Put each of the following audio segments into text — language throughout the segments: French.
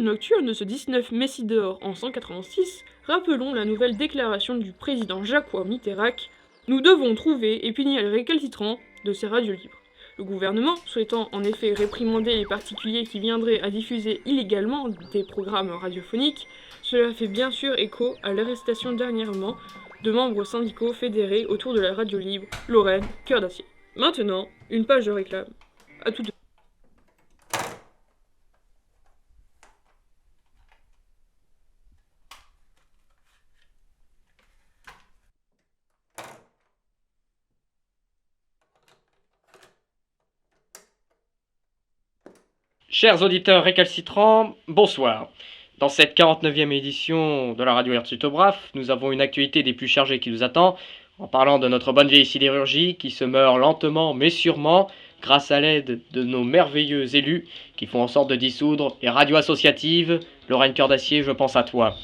une nocturne de ce 19 Messidor en 186, rappelons la nouvelle déclaration du président Jacques Mitterrand. Nous devons trouver et punir les récalcitrants de ces radios libres. Le gouvernement, souhaitant en effet réprimander les particuliers qui viendraient à diffuser illégalement des programmes radiophoniques, cela fait bien sûr écho à l'arrestation dernièrement de membres syndicaux fédérés autour de la radio libre Lorraine Cœur d'Acier. Maintenant, une page de réclame. À tout de suite. Chers auditeurs récalcitrants, bonsoir. Dans cette 49e édition de la radio Herzutographe, nous avons une actualité des plus chargées qui nous attend, en parlant de notre bonne vieille sidérurgie qui se meurt lentement mais sûrement grâce à l'aide de nos merveilleux élus qui font en sorte de dissoudre les radios associatives. Lorraine Cœur d'Acier, je pense à toi.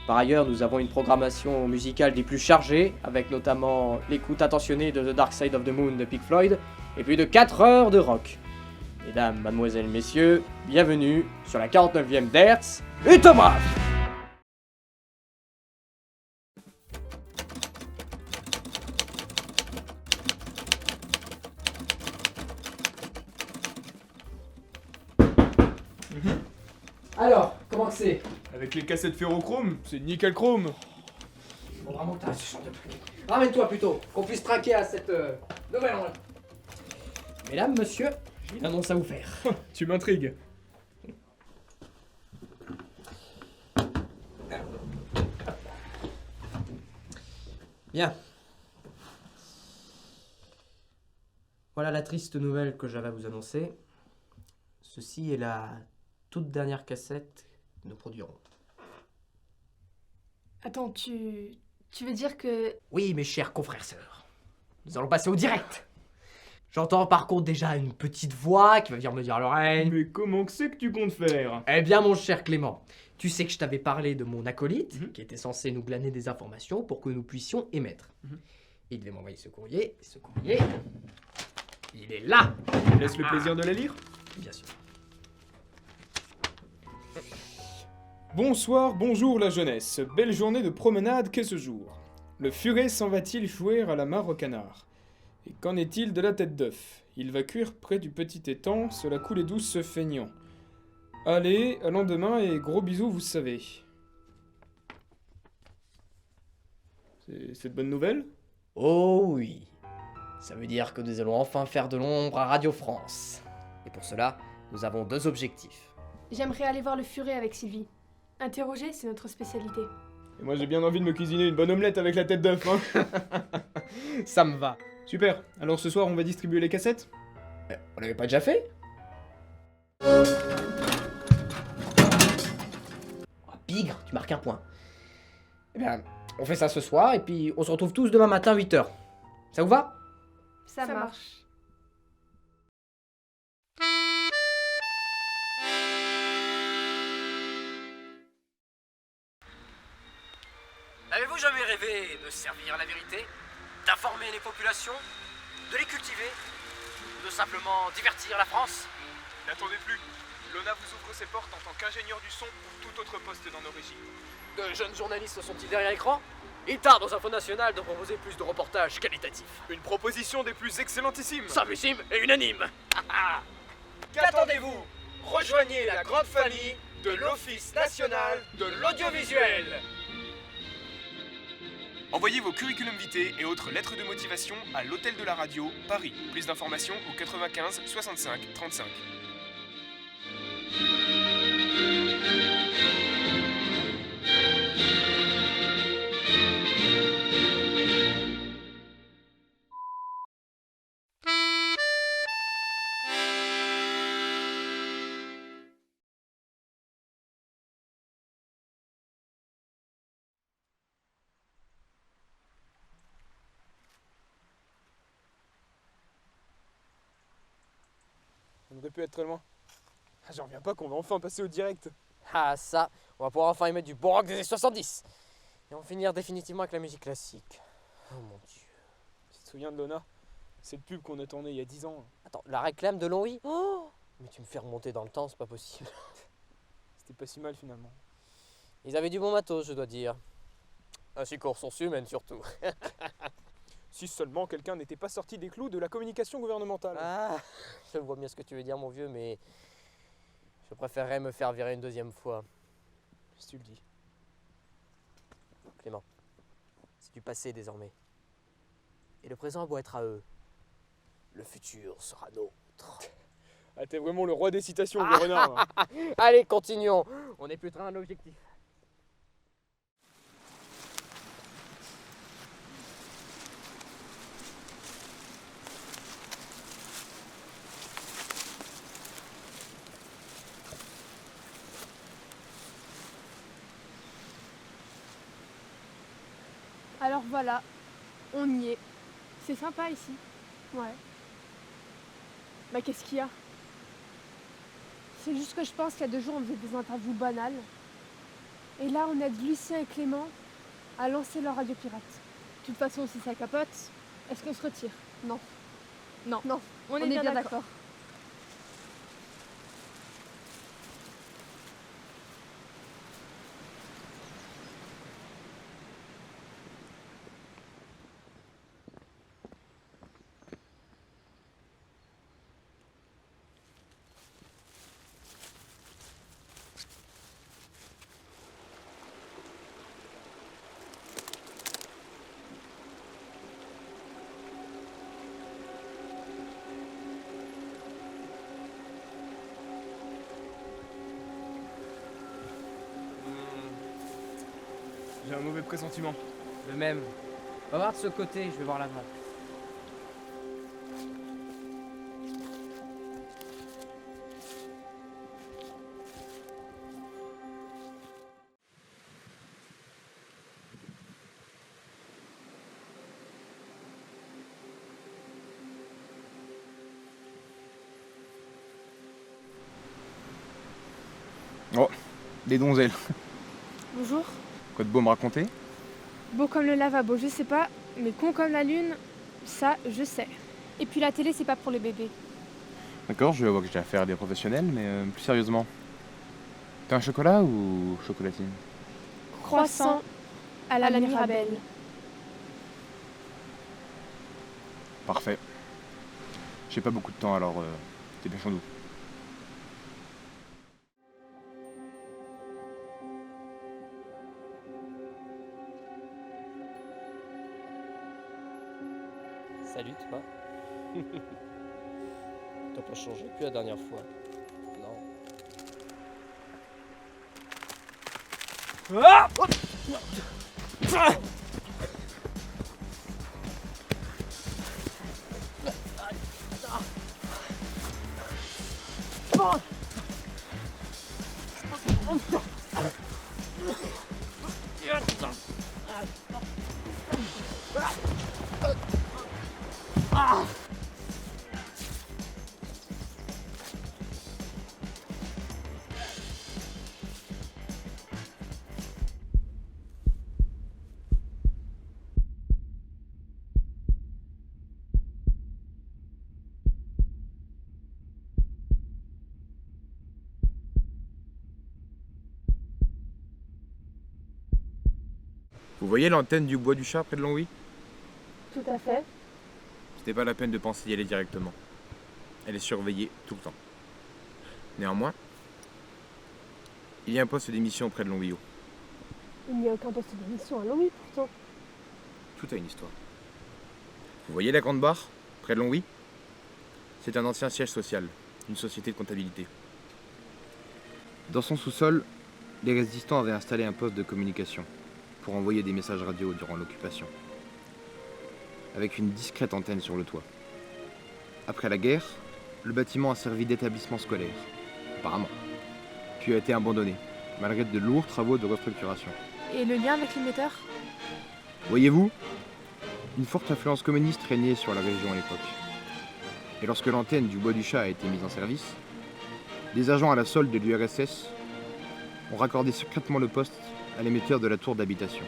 Par ailleurs, nous avons une programmation musicale des plus chargées, avec notamment l'écoute attentionnée de The Dark Side of the Moon de Pink Floyd, et plus de 4 heures de rock. Mesdames, mademoiselles, messieurs, bienvenue sur la 49e d'Hertz Utographe. Alors, comment que c'est? Avec les cassettes ferrochrome, c'est nickel chrome. Bon, vraiment, t'as ce genre de truc. Ramène-toi plutôt, qu'on puisse trinquer à cette nouvelle enlève. Mesdames, monsieur, j'ai une annonce à vous faire. Tu m'intrigues. Bien. Voilà la triste nouvelle que j'avais à vous annoncer. Ceci est la toute dernière cassette que nous produirons. Attends, tu veux dire que... Oui, mes chers confrères-sœurs, nous allons passer au direct. J'entends par contre déjà une petite voix qui va venir me dire à l'oreille. Mais comment que c'est que tu comptes faire? Eh bien, mon cher Clément, tu sais que je t'avais parlé de mon acolyte, qui était censé nous glaner des informations pour que nous puissions émettre. Il devait m'envoyer ce courrier, il est là. Laisse le plaisir de la lire. Bien sûr. Bonsoir, bonjour la jeunesse. Belle journée de promenade qu'est ce jour. Le furet s'en va-t-il chouer à la mare au canard? Et qu'en est-il de la tête d'œuf? Il va cuire près du petit étang, cela coule et douce se feignant. Allez, à lendemain et gros bisous, vous savez. C'est de bonne nouvelle? Oh oui. Ça veut dire que nous allons enfin faire de l'ombre à Radio France. Et pour cela, nous avons 2 objectifs. J'aimerais aller voir le furet avec Sylvie. Interroger, c'est notre spécialité. Et moi j'ai bien envie de me cuisiner une bonne omelette avec la tête d'œuf, hein. Ça me va. Super, alors ce soir on va distribuer les cassettes? On l'avait pas déjà fait? Oh, pigre, tu marques un point. Eh bien, on fait ça ce soir et puis on se retrouve tous demain matin 8h. Ça vous va? Ça marche. Avez-vous jamais rêvé de servir la vérité? D'informer les populations? De les cultiver? Ou de simplement divertir la France? N'attendez plus. Lona vous ouvre ses portes en tant qu'ingénieur du son ou tout autre poste dans nos régies. De jeunes journalistes sont-ils derrière l'écran? Il tarde aux infos nationales de proposer plus de reportages qualitatifs. Une proposition des plus excellentissimes. Simplissime et unanime. Qu'attendez-vous? Rejoignez la grande famille de l'Office national de l'audiovisuel. Envoyez vos curriculum vitae et autres lettres de motivation à l'Hôtel de la Radio, Paris. Plus d'informations au 95 65 35. On aurait pu être très loin. J'en reviens pas qu'on va enfin passer au direct. Ah ça, on va pouvoir enfin y mettre du bon rock des années 70. Et en finir définitivement avec la musique classique. Oh mon dieu. Tu te souviens de Lona? Cette pub qu'on a tournée il y a 10 ans. Attends, la réclame de Longwy? Oh, mais tu me fais remonter dans le temps, c'est pas possible. C'était pas si mal finalement. Ils avaient du bon matos, je dois dire. Ainsi qu'aux ressources humaines surtout. Si seulement quelqu'un n'était pas sorti des clous de la communication gouvernementale. Ah, je vois bien ce que tu veux dire, mon vieux, mais je préférerais me faire virer une deuxième fois. Si tu le dis. Clément, c'est du passé désormais. Et le présent a beau être à eux, le futur sera nôtre. Ah, t'es vraiment le roi des citations, vieux renard. Hein. Allez, continuons. On est plus très un objectif. Alors voilà, on y est. C'est sympa ici. Ouais. Bah qu'est-ce qu'il y a? C'est juste que je pense qu'il y a 2 jours on faisait des interviews banales. Et là on aide Lucien et Clément à lancer leur radio pirate. De toute façon si ça capote, est-ce qu'on se retire? Non. Non. Non. On est bien d'accord. J'ai un mauvais pressentiment. Le même. On va voir de ce côté, je vais voir l'avant. Oh, des donzelles. Bonjour. Quoi de beau me raconter? Beau comme le lavabo, je sais pas, mais con comme la lune, ça je sais. Et puis la télé c'est pas pour les bébés. D'accord, je vois que j'ai affaire à des professionnels, mais plus sérieusement. T'as un chocolat ou chocolatine? Croissant à la Mirabelle. Parfait. J'ai pas beaucoup de temps alors dépêchons-nous. Salut toi. T'as pas changé depuis la dernière fois. Non. Vous voyez l'antenne du bois du chat près de Longwy? Tout à fait. C'était pas la peine de penser y aller directement. Elle est surveillée tout le temps. Néanmoins, il y a un poste d'émission près de Longwy. Il n'y a aucun poste d'émission à Longwy pourtant. Tout a une histoire. Vous voyez la grande barre près de Longwy? C'est un ancien siège social, une société de comptabilité. Dans son sous-sol, les résistants avaient installé un poste de communication pour envoyer des messages radio durant l'occupation, avec une discrète antenne sur le toit. Après la guerre, le bâtiment a servi d'établissement scolaire, apparemment, puis a été abandonné, malgré de lourds travaux de restructuration. Et le lien avec l'émetteur? Voyez-vous, une forte influence communiste régnait sur la région à l'époque. Et lorsque l'antenne du Bois du Chat a été mise en service, des agents à la solde de l'URSS ont raccordé secrètement le poste à l'émetteur de la tour d'habitation,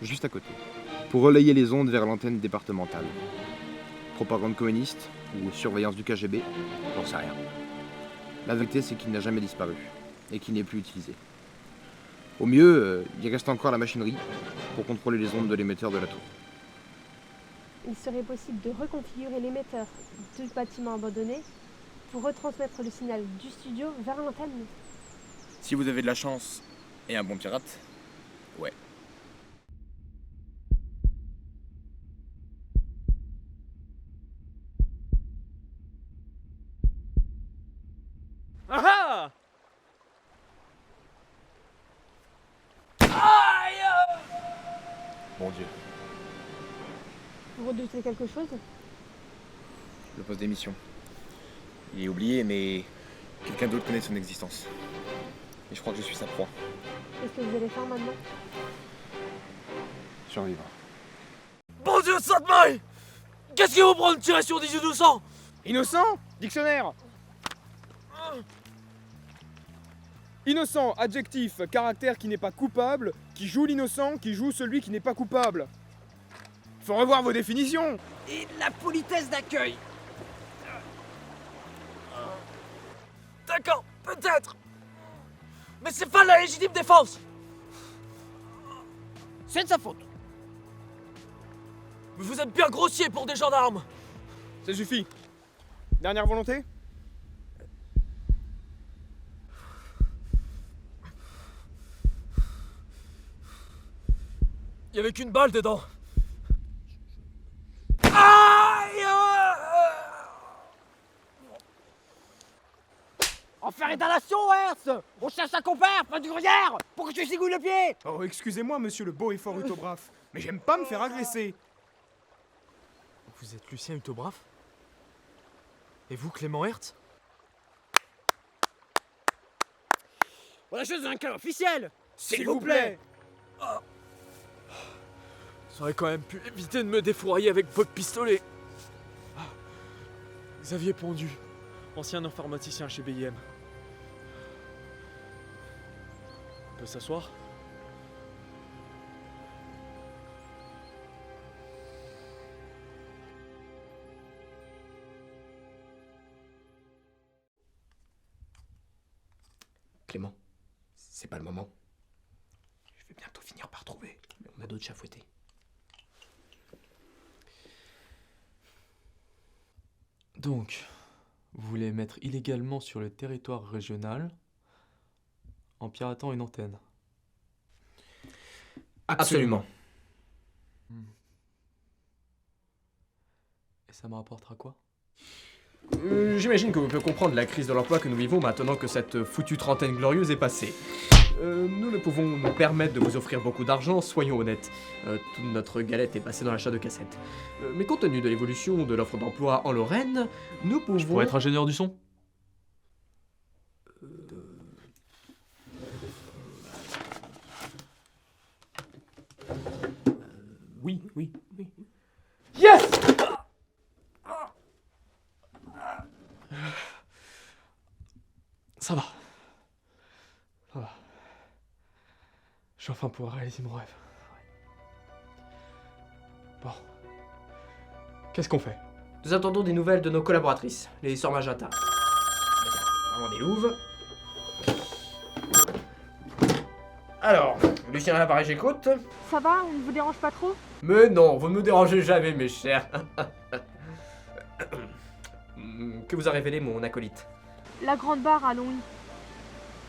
juste à côté, pour relayer les ondes vers l'antenne départementale. Propagande communiste ou surveillance du KGB, j'en sais rien. La vérité, c'est qu'il n'a jamais disparu. et qui n'est plus utilisé. Au mieux, il reste encore la machinerie pour contrôler les ondes de l'émetteur de la tour. Il serait possible de reconfigurer l'émetteur du bâtiment abandonné pour retransmettre le signal du studio vers l'antenne. Si vous avez de la chance et un bon pirate, ouais. Ah Mon Dieu. Vous redoutez quelque chose? Le poste d'émission. Il est oublié, mais quelqu'un d'autre connaît son existence. Et je crois que je suis sa proie. Qu'est-ce que vous allez faire maintenant? Survivre. Bon Dieu de Sainte-Marie! Qu'est-ce qui vous prend de tirer sur des innocents? Innocent? Dictionnaire. Innocent, adjectif, caractère qui n'est pas coupable, qui joue l'innocent, qui joue celui qui n'est pas coupable. Faut revoir vos définitions. Et de la politesse d'accueil. D'accord, peut-être. Mais c'est pas de la légitime défense. C'est de sa faute. Mais vous êtes bien grossier pour des gendarmes. Ça suffit. Dernière volonté? Il y avait qu'une balle dedans. Aïe! En faire étalation, Hertz! On cherche un compère, pas du gruyère! Pour que tu sigouilles le pied! Oh, excusez-moi, monsieur le beau et fort Utographe, mais j'aime pas me faire agresser. Vous êtes Lucien Utographe? Et vous, Clément Hertz? On la chose d'un cas officiel! S'il vous plaît. Ça aurait quand même pu éviter de me défourailler avec votre pistolet. Xavier Pondu, ancien informaticien chez BIM. On peut s'asseoir? Clément, c'est pas le moment. Je vais bientôt finir par trouver, mais on a d'autres chats à fouetter. Donc, vous voulez mettre illégalement sur le territoire régional en piratant une antenne. Absolument. Et ça me rapportera quoi? J'imagine que vous pouvez comprendre la crise de l'emploi que nous vivons maintenant que cette foutue trentaine glorieuse est passée. Nous ne pouvons nous permettre de vous offrir beaucoup d'argent, soyons honnêtes. Toute notre galette est passée dans l'achat de cassettes. Mais compte tenu de l'évolution de l'offre d'emploi en Lorraine, nous pouvons... Je pourrais être ingénieur du son? Oui, oui, oui. Yes! Ça va. Ça va. Je vais enfin pouvoir réaliser mon rêve. Bon. Qu'est-ce qu'on fait? Nous attendons des nouvelles de nos collaboratrices, les sœurs Magenta. Vraiment des louves. Alors, Lucien à l'appareil, j'écoute. Ça va? On ne vous dérange pas trop? Mais non, vous ne nous dérangez jamais, mes chers. Que vous a révélé mon acolyte? La grande barre à Longwy.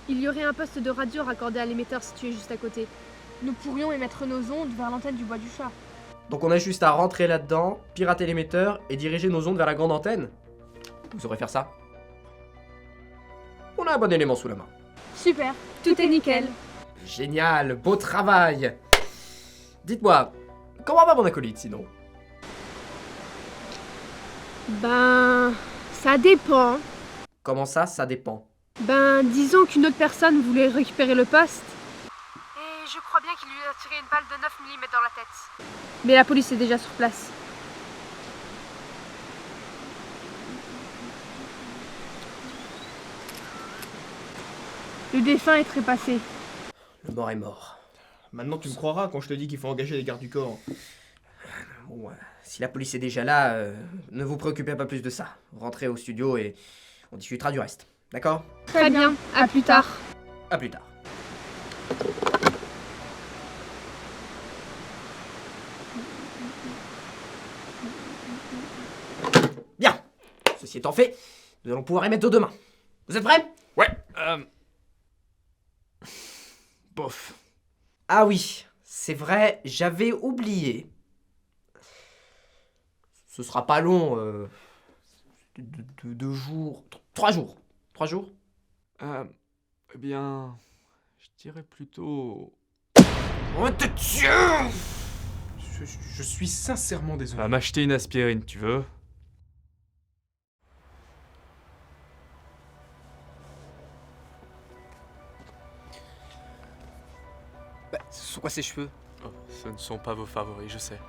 Il y aurait un poste de radio raccordé à l'émetteur situé juste à côté. Nous pourrions émettre nos ondes vers l'antenne du Bois du Chat. Donc on a juste à rentrer là-dedans, pirater l'émetteur et diriger nos ondes vers la grande antenne? Vous saurez faire ça? On a un bon élément sous la main. Super, tout est nickel. Génial, beau travail. Dites-moi, comment va mon acolyte sinon? Ben, ça dépend. Comment ça dépend? Ben, disons qu'une autre personne voulait récupérer le poste. Et je crois bien qu'il lui a tiré une balle de 9 mm dans la tête. Mais la police est déjà sur place. Le défunt est trépassé. Le mort est mort. Maintenant tu me croiras quand je te dis qu'il faut engager des gardes du corps. Bon, si la police est déjà là, ne vous préoccupez pas plus de ça. Rentrez au studio et on discutera du reste. D'accord? Très bien, à plus tard. À plus tard. Bien. Ceci étant fait, nous allons pouvoir y mettre aux deux mains. Vous êtes prêts? Ouais, bof. Ah oui, c'est vrai, j'avais oublié. Ce sera pas long. 2 jours. 3 jours. 3 jours? Eh bien, je dirais plutôt... Oh, te tiens! Je suis sincèrement désolé. Va m'acheter une aspirine, tu veux? Bah, ce sont quoi ces cheveux? Oh, ce ne sont pas vos favoris, je sais.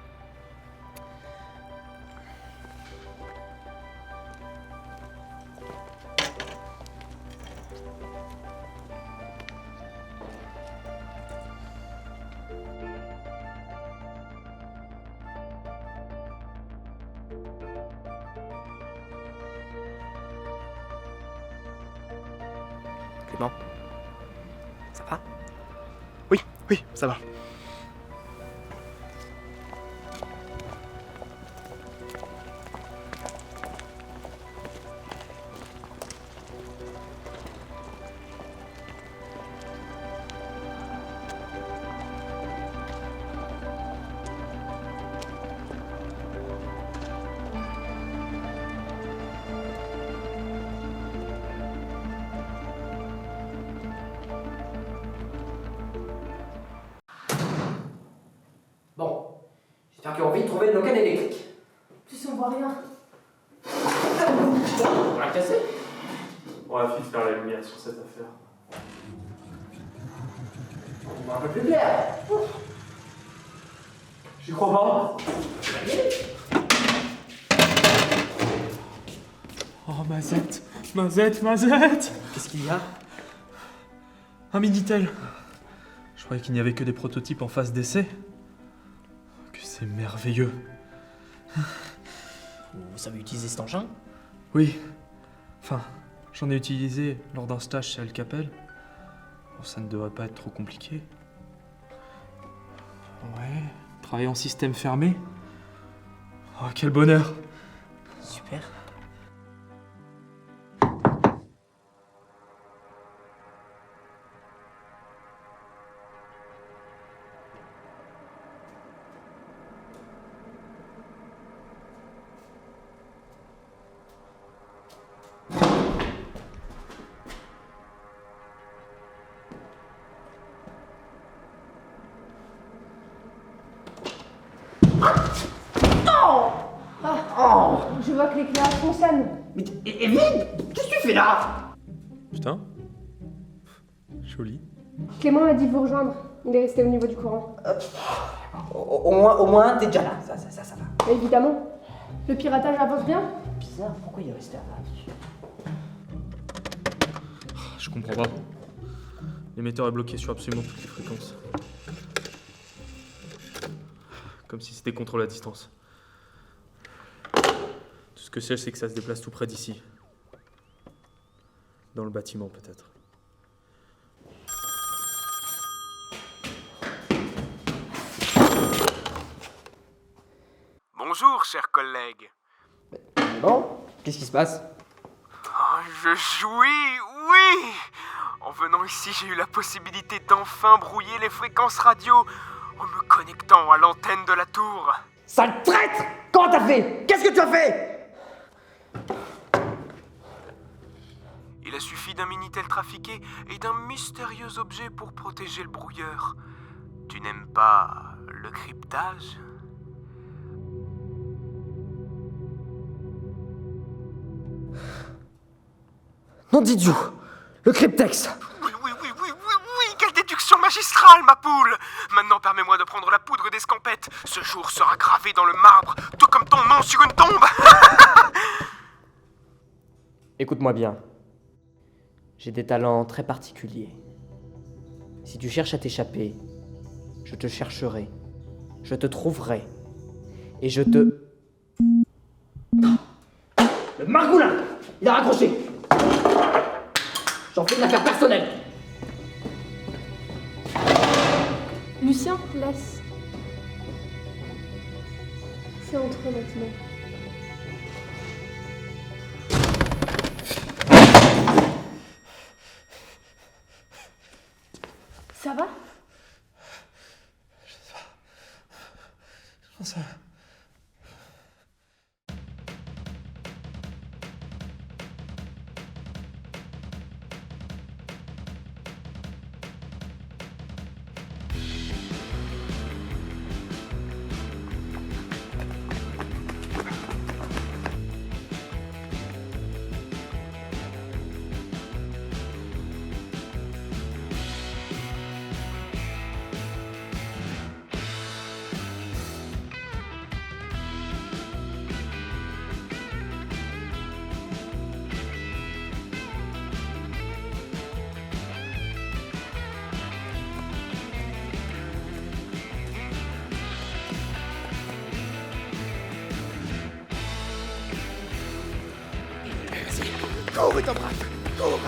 Clément? Ça va? Oui, ça va. Bon, j'espère qu'ils ont vite trouvé le local électrique. Plus on voit rien. On va le casser? On va vite faire la lumière sur cette affaire. On voit un peu plus clair. J'y crois pas. Oh, Mazette! Mazette, Mazette! Qu'est-ce qu'il y a? Un Minitel! Je croyais qu'il n'y avait que des prototypes en phase d'essai. Que c'est merveilleux! Vous savez utiliser cet engin? Oui. Enfin, j'en ai utilisé lors d'un stage chez Alcapel. Bon, ça ne devrait pas être trop compliqué. Ouais, travailler en système fermé. Oh, quel bonheur! Super. Je vois que l'éclairage fonctionne. Mais vide! Qu'est-ce que tu fais là? Putain. Joli. Clément m'a dit de vous rejoindre. Il est resté au niveau du courant. Au moins, t'es déjà là. Ça va. Mais évidemment. Le piratage avance bien. Bizarre, pourquoi il est resté là? Je comprends pas. L'émetteur est bloqué sur absolument toutes les fréquences. Comme si c'était contrôlé à distance. Tout ce que je sais, c'est que ça se déplace tout près d'ici. Dans le bâtiment, peut-être. Bonjour, chers collègues. Bon, qu'est-ce qui se passe? Oh, je jouis, oui. En venant ici, j'ai eu la possibilité d'enfin brouiller les fréquences radio en me connectant à l'antenne de la tour. Sale traître! Comment t'as fait? Qu'est-ce que tu as fait? Il a suffi d'un Minitel trafiqué et d'un mystérieux objet pour protéger le brouilleur. Tu n'aimes pas le cryptage? Non d'idiot! Le cryptex! Oui, quelle déduction magistrale, ma poule! Maintenant, permets-moi de prendre la poudre d'escampette. Ce jour sera gravé dans le marbre, tout comme ton nom sur une tombe! Écoute-moi bien. J'ai des talents très particuliers. Si tu cherches à t'échapper, je te chercherai. Je te trouverai. Et je te... Le margoulin! Il a raccroché! J'en fais une affaire personnelle! Lucien, laisse. C'est entre eux maintenant. Ça va? Ça va. Cours, Utobraf, cours!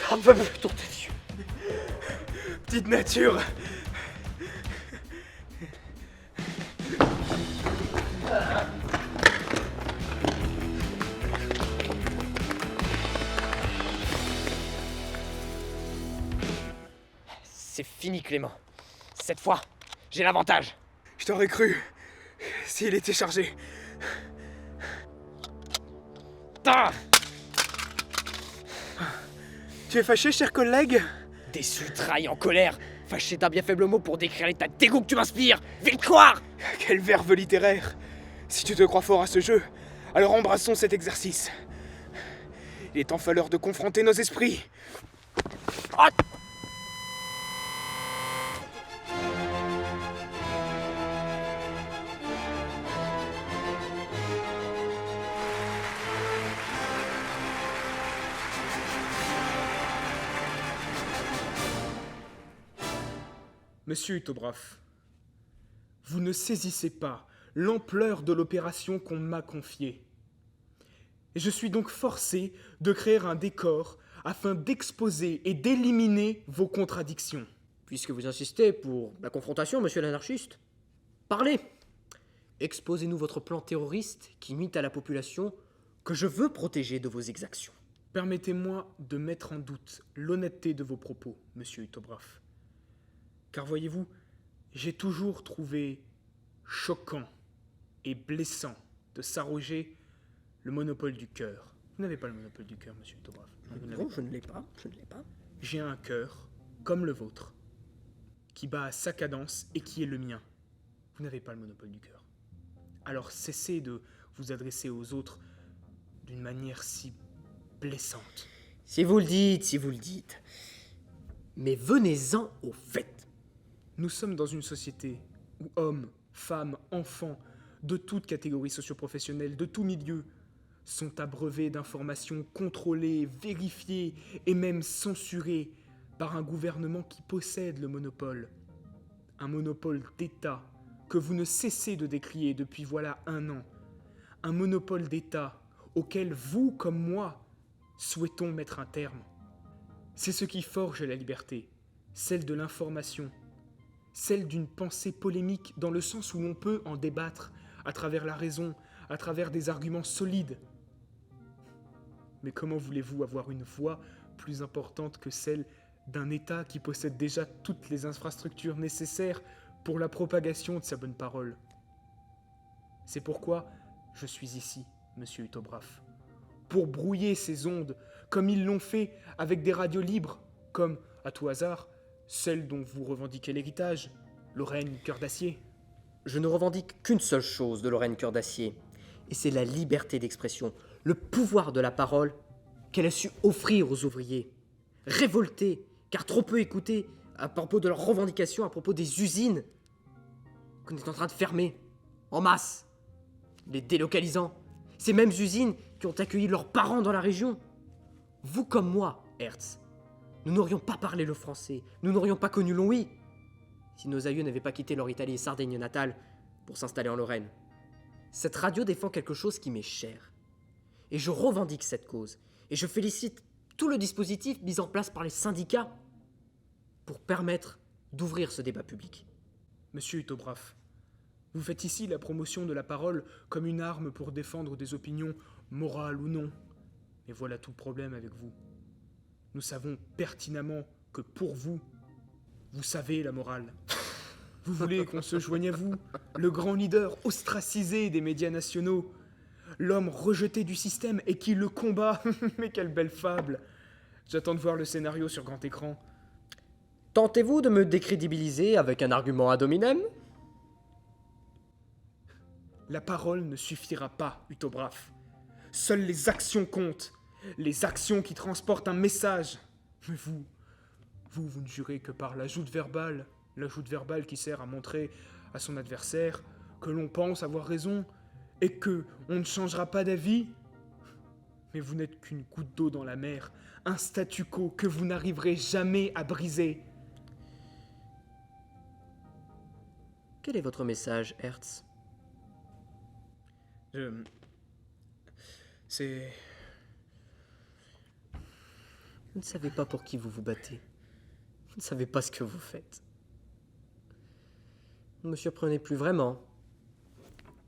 J'en peux plus, tour tes yeux. Petite nature. C'est fini, Clément. Cette fois, j'ai l'avantage. Je t'aurais cru s'il était chargé. Ah, Tu es fâché, cher collègue? déçu, trahi, en colère. Fâché d'un bien faible mot pour décrire l'état de dégoût que tu m'inspires. Victoire! Quel verve littéraire! Si tu te crois fort à ce jeu, alors embrassons cet exercice. Il est enfin l'heure de confronter nos esprits. Ah, Monsieur Utobraf, vous ne saisissez pas l'ampleur de l'opération qu'on m'a confiée. Et je suis donc forcé de créer un décor afin d'exposer et d'éliminer vos contradictions. Puisque vous insistez pour la confrontation, monsieur l'anarchiste, parlez. Exposez-nous votre plan terroriste qui nuit à la population que je veux protéger de vos exactions. Permettez-moi de mettre en doute l'honnêteté de vos propos, monsieur Utobraf. Car voyez-vous, j'ai toujours trouvé choquant et blessant de s'arroger le monopole du cœur. Vous n'avez pas le monopole du cœur, monsieur Utobraf. Non, je ne l'ai pas, je ne l'ai pas. J'ai un cœur, comme le vôtre, qui bat à sa cadence et qui est le mien. Vous n'avez pas le monopole du cœur. Alors cessez de vous adresser aux autres d'une manière si blessante. Si vous le dites, si vous le dites. Mais venez-en au fait. Nous sommes dans une société où hommes, femmes, enfants, de toutes catégories socio-professionnelles, de tout milieu, sont abreuvés d'informations contrôlées, vérifiées et même censurées par un gouvernement qui possède le monopole. Un monopole d'État que vous ne cessez de décrier depuis voilà 1 an. Un monopole d'État auquel vous, comme moi, souhaitons mettre un terme. C'est ce qui forge la liberté, celle de l'information, celle d'une pensée polémique dans le sens où l'on peut en débattre à travers la raison, à travers des arguments solides. Mais comment voulez-vous avoir une voix plus importante que celle d'un État qui possède déjà toutes les infrastructures nécessaires pour la propagation de sa bonne parole? C'est pourquoi je suis ici, monsieur Utobraf, pour brouiller ces ondes, comme ils l'ont fait avec des radios libres, comme, à tout hasard, celle dont vous revendiquez l'héritage, Lorraine Cœur d'Acier. Je ne revendique qu'une seule chose de Lorraine Cœur d'Acier, et c'est la liberté d'expression, le pouvoir de la parole qu'elle a su offrir aux ouvriers. Révoltés, car trop peu écoutés à propos de leurs revendications, à propos des usines. qu'on est en train de fermer, en masse, les délocalisant. Ces mêmes usines qui ont accueilli leurs parents dans la région. Vous comme moi, Hertz, nous n'aurions pas parlé le français, nous n'aurions pas connu l'Ouï, si nos aïeux n'avaient pas quitté leur Italie et Sardaigne natale pour s'installer en Lorraine. Cette radio défend quelque chose qui m'est cher. Et je revendique cette cause. Et je félicite tout le dispositif mis en place par les syndicats pour permettre d'ouvrir ce débat public. Monsieur Utobraf, vous faites ici la promotion de la parole comme une arme pour défendre des opinions morales ou non. Mais voilà tout le problème avec vous. Nous savons pertinemment que pour vous, vous savez la morale. Vous voulez qu'on se joigne à vous, le grand leader ostracisé des médias nationaux, l'homme rejeté du système et qui le combat. Mais quelle belle fable! J'attends de voir le scénario sur grand écran. Tentez-vous de me décrédibiliser avec un argument ad hominem? La parole ne suffira pas, Utobraf. Seules les actions comptent. Les actions qui transportent un message. Mais vous ne jurez que par l'ajout verbale. L'ajout verbal qui sert à montrer à son adversaire que l'on pense avoir raison et que on ne changera pas d'avis. Mais vous n'êtes qu'une goutte d'eau dans la mer, un statu quo que vous n'arriverez jamais à briser. Quel est votre message, Hertz? C'est... Vous ne savez pas pour qui vous vous battez. Vous ne savez pas ce que vous faites. Ne me surprenez plus vraiment.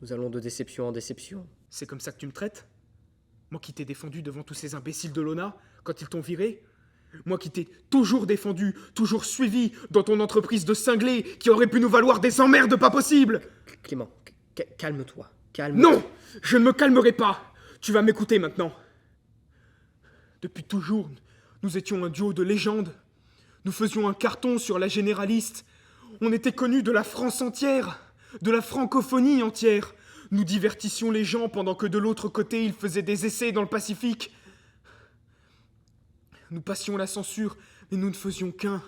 Nous allons de déception en déception. C'est comme ça que tu me traites? Moi qui t'ai défendu devant tous ces imbéciles de l'ONA, quand ils t'ont viré? Moi qui t'ai toujours défendu, toujours suivi dans ton entreprise de cinglés qui aurait pu nous valoir des emmerdes pas possibles! Clément, calme-toi. Calme-toi. Non! Je ne me calmerai pas! Tu vas m'écouter maintenant. Depuis toujours, nous étions un duo de légende. Nous faisions un carton sur la généraliste. On était connus de la France entière, de la francophonie entière. Nous divertissions les gens pendant que de l'autre côté, ils faisaient des essais dans le Pacifique. Nous passions la censure, mais nous ne faisions qu'un.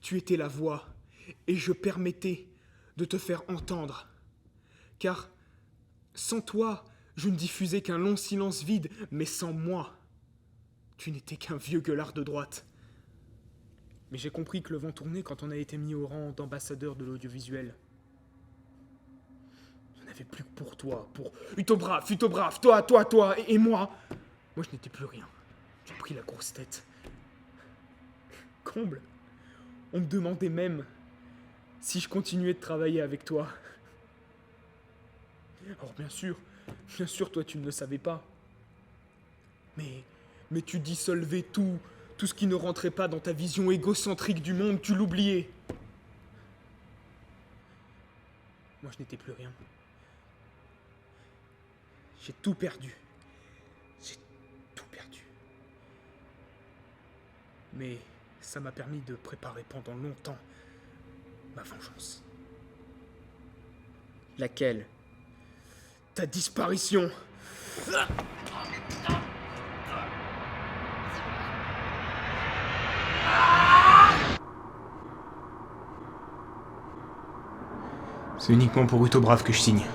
Tu étais la voix, et je permettais de te faire entendre. Car, sans toi, je ne diffusais qu'un long silence vide, mais sans moi, tu n'étais qu'un vieux gueulard de droite. Mais j'ai compris que le vent tournait quand on a été mis au rang d'ambassadeur de l'audiovisuel. Je n'avais plus que pour toi, pour Utobraf, toi, et moi. Moi, je n'étais plus rien. J'ai pris la grosse tête. Comble. On me demandait même si je continuais de travailler avec toi. Alors bien sûr, toi, tu ne le savais pas. Mais tu dissolvais tout ce qui ne rentrait pas dans ta vision égocentrique du monde, tu l'oubliais. Moi, je n'étais plus rien. J'ai tout perdu. J'ai tout perdu. Mais ça m'a permis de préparer pendant longtemps ma vengeance. Laquelle? Ta disparition. C'est uniquement pour Utobraf que je signe.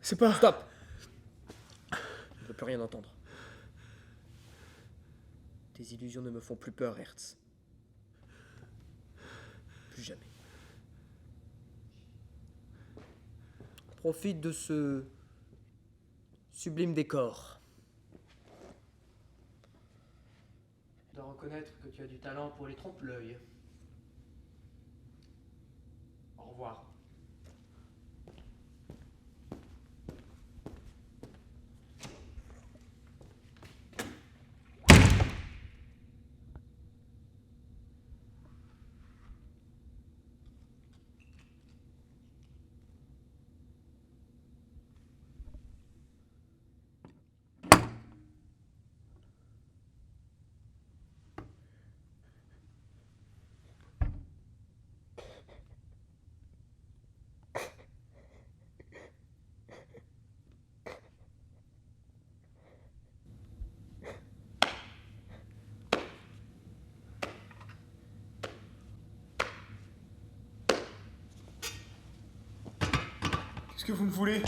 C'est pas... Stop! Je ne veux plus rien entendre. Tes illusions ne me font plus peur, Hertz. Plus jamais. Profite de ce sublime décor. Je dois reconnaître que tu as du talent pour les trompe-l'œil. Au revoir. que vous me voulez?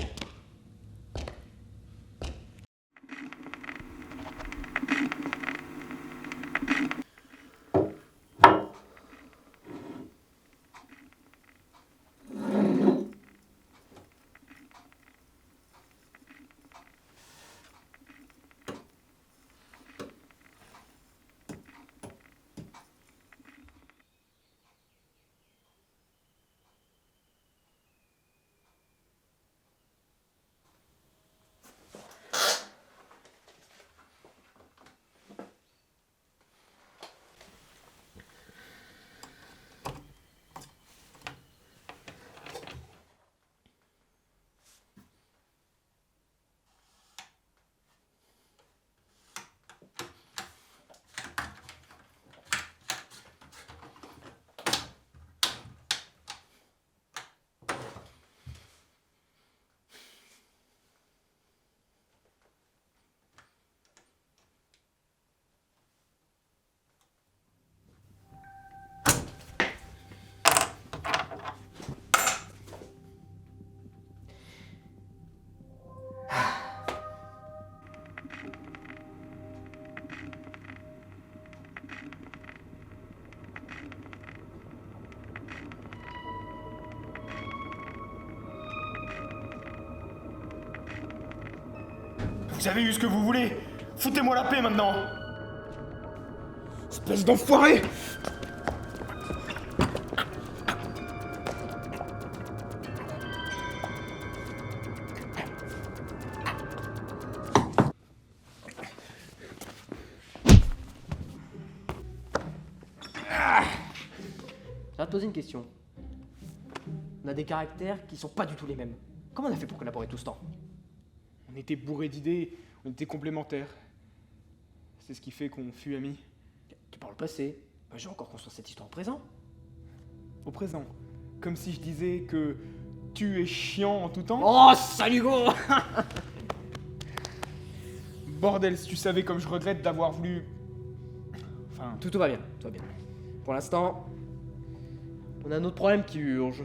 Vous avez eu ce que vous voulez. Foutez-moi la paix maintenant. Espèce d'enfoiré. Je vais te poser une question. On a des caractères qui sont pas du tout les mêmes. Comment on a fait pour collaborer tout ce temps? On était bourrés d'idées, on était complémentaires. C'est ce qui fait qu'on fut amis. Tu parles au passé. J'ai encore construit cette histoire au présent. Au présent. Comme si je disais que tu es chiant en tout temps. Oh, salut go. Bordel, si tu savais comme je regrette d'avoir voulu... Enfin... Tout va bien, tout va bien. Pour l'instant, on a un autre problème qui urge.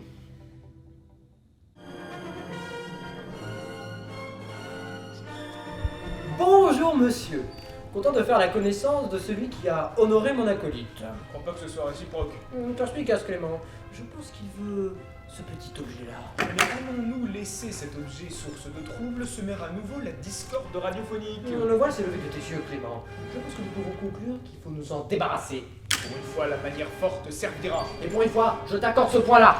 Bonjour monsieur. Content de faire la connaissance de celui qui a honoré mon acolyte. Je crois pas que ce soit réciproque. T'expliques à ce Clément. Je pense qu'il veut ce petit objet-là. Mais allons-nous laisser cet objet source de trouble semer à nouveau la discorde radiophonique? Le voile s'est levé de tes yeux, Clément. Je pense que nous pouvons conclure qu'il faut nous en débarrasser. Pour une fois, la manière forte servira. Et pour une fois, je t'accorde ce point-là.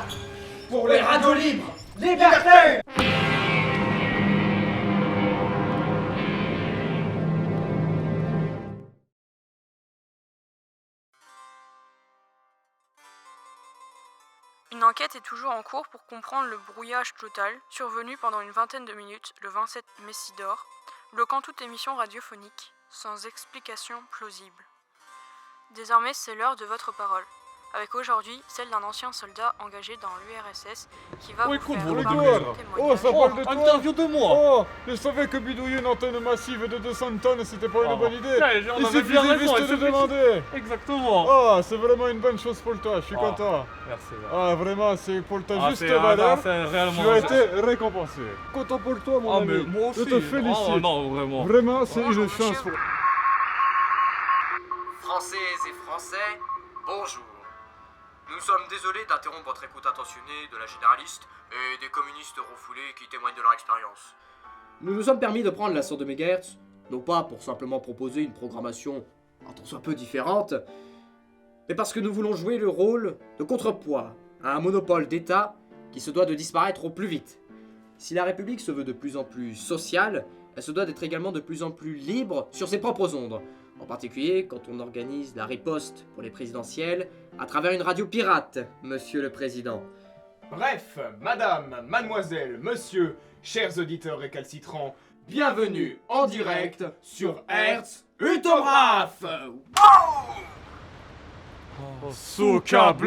Pour les radios libres, liberté! Une enquête est toujours en cours pour comprendre le brouillage total survenu pendant une vingtaine de minutes le 27 Messidor, bloquant toute émission radiophonique, sans explication plausible. Désormais, c'est l'heure de votre parole, avec aujourd'hui celle d'un ancien soldat engagé dans l'URSS qui va vous faire part de son témoignage. Oh, ça parle de toi. Interview de moi. Oh, je savais que bidouiller une antenne massive de 200 tonnes, c'était pas une bonne idée. Il suffisait juste de demander. Exactement. Oh, c'est vraiment une bonne chose pour toi, je suis content. Merci. Ah, vraiment, c'est pour ta juste valeur. Tu as été récompensé. Content pour toi, mon ami. Mais moi aussi. Je te félicite. Oh, non, vraiment. Vraiment, c'est une chance pour... Françaises et Français, bonjour. Nous sommes désolés d'interrompre votre écoute attentionnée de la généraliste et des communistes refoulés qui témoignent de leur expérience. Nous nous sommes permis de prendre la 102 MHz, non pas pour simplement proposer une programmation un tant soit peu différente, mais parce que nous voulons jouer le rôle de contrepoids à un monopole d'État qui se doit de disparaître au plus vite. Si la République se veut de plus en plus sociale, elle se doit d'être également de plus en plus libre sur ses propres ondes. En particulier quand on organise la riposte pour les présidentielles à travers une radio pirate, monsieur le président. Bref, madame, mademoiselle, monsieur, chers auditeurs récalcitrants, bienvenue en direct sur Hertz Utographe. Sous câble.